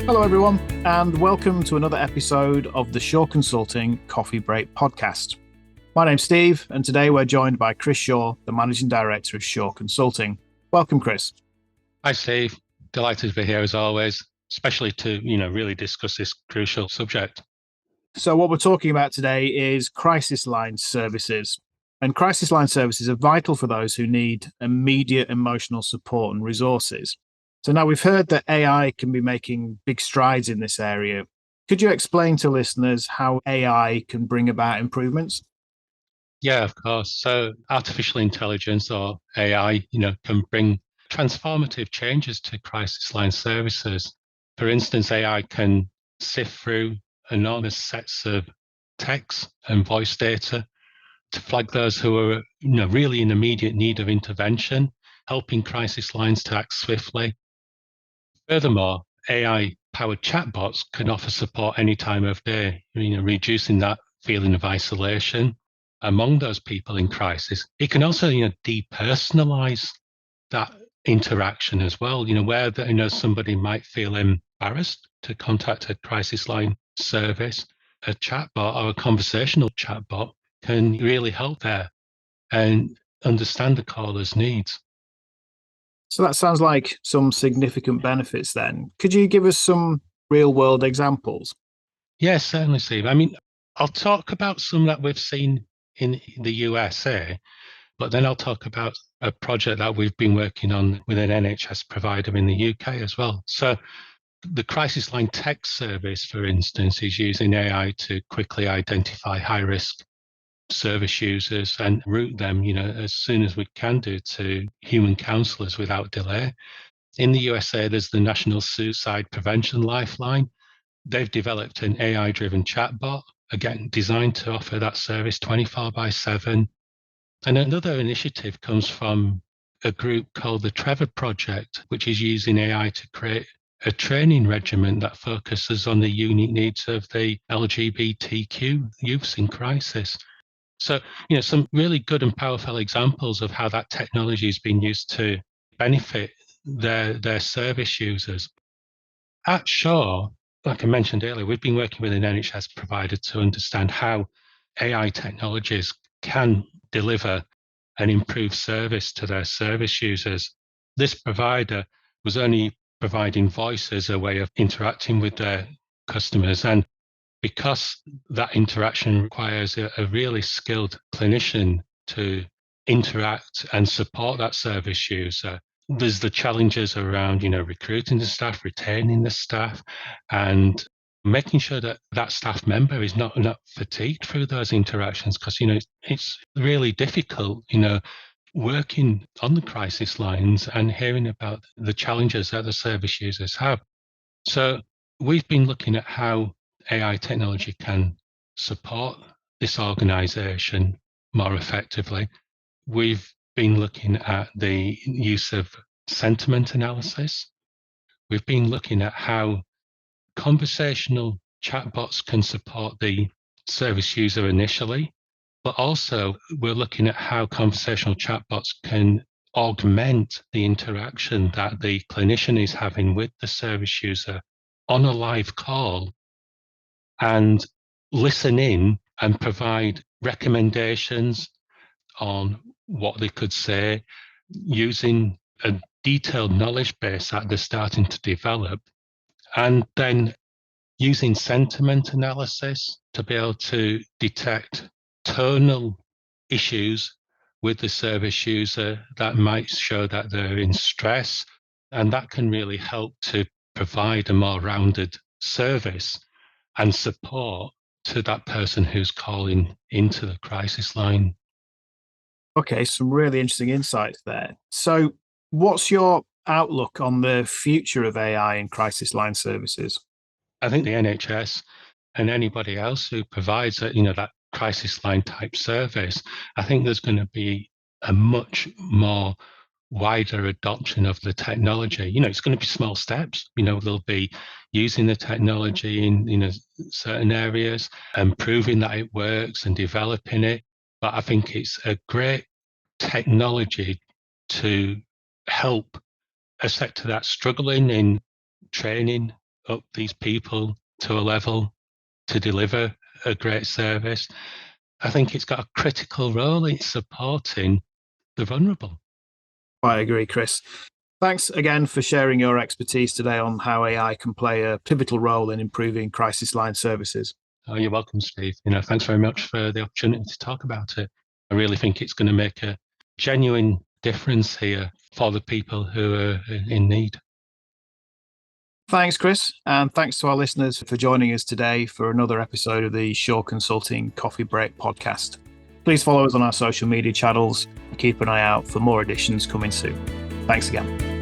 Hello, everyone, and welcome to another episode of the Shaw Consulting Coffee Break podcast. My name's Steve, and today we're joined by Chris Shaw, the Managing Director of Shaw Consulting. Welcome, Chris. Hi, Steve. Delighted to be here as always, especially to, really discuss this crucial subject. So what we're talking about today is crisis line services. And crisis line services are vital for those who need immediate emotional support and resources. So now we've heard that AI can be making big strides in this area. Could you explain to listeners how AI can bring about improvements? Yeah, of course. So artificial intelligence or AI, can bring transformative changes to crisis line services. For instance, AI can sift through enormous sets of text and voice data to flag those who are, really in immediate need of intervention, helping crisis lines to act swiftly. Furthermore, AI-powered chatbots can offer support any time of day, reducing that feeling of isolation among those people in crisis. It can also, depersonalize that interaction as well, where somebody might feel embarrassed to contact a crisis line service. A chatbot or a conversational chatbot can really help there and understand the caller's needs. So that sounds like some significant benefits then. Could you give us some real world examples? Yes, certainly, Steve. I mean, I'll talk about some that we've seen in the USA, but then I'll talk about a project that we've been working on with an NHS provider in the UK as well. So the crisis line text service, for instance, is using AI to quickly identify high risk service users and route them, as soon as we can do to human counselors without delay. In the USA, there's the National Suicide Prevention Lifeline. They've developed an AI-driven chatbot, again, designed to offer that service 24/7. And another initiative comes from a group called the Trevor Project, which is using AI to create a training regimen that focuses on the unique needs of the LGBTQ youths in crisis. So, some really good and powerful examples of how that technology is being used to benefit their service users. At Shaw, like I mentioned earlier, we've been working with an NHS provider to understand how AI technologies can deliver an improved service to their service users. This provider was only providing voice as a way of interacting with their customers. And because that interaction requires a really skilled clinician to interact and support that service user, there's the challenges around, recruiting the staff, retaining the staff, and making sure that that staff member is not fatigued through those interactions, because it's really difficult, working on the crisis lines and hearing about the challenges that the service users have. So we've been looking at how AI technology can support this organization more effectively. We've been looking at the use of sentiment analysis. We've been looking at how conversational chatbots can support the service user initially, but also we're looking at how conversational chatbots can augment the interaction that the clinician is having with the service user on a live call and listen in and provide recommendations on what they could say using a detailed knowledge base that they're starting to develop, and then using sentiment analysis to be able to detect tonal issues with the service user that might show that they're in stress. And that can really help to provide a more rounded service and support to that person who's calling into the crisis line. Okay, some really interesting insights there. So, what's your outlook on the future of AI in crisis line services? I think the NHS and anybody else who provides that crisis line type service, I think there's going to be a much more wider adoption of the technology. It's going to be small steps. They'll be using the technology in certain areas and proving that it works and developing it. But I think it's a great technology to help a sector that's struggling in training up these people to a level to deliver a great service. I think it's got a critical role in supporting the vulnerable. I agree, Chris. Thanks again for sharing your expertise today on how AI can play a pivotal role in improving crisis line services. Oh, you're welcome, Steve. Thanks very much for the opportunity to talk about it. I really think it's going to make a genuine difference here for the people who are in need. Thanks, Chris. And thanks to our listeners for joining us today for another episode of the Shaw Consulting Coffee Break podcast. Please follow us on our social media channels and keep an eye out for more editions coming soon. Thanks again.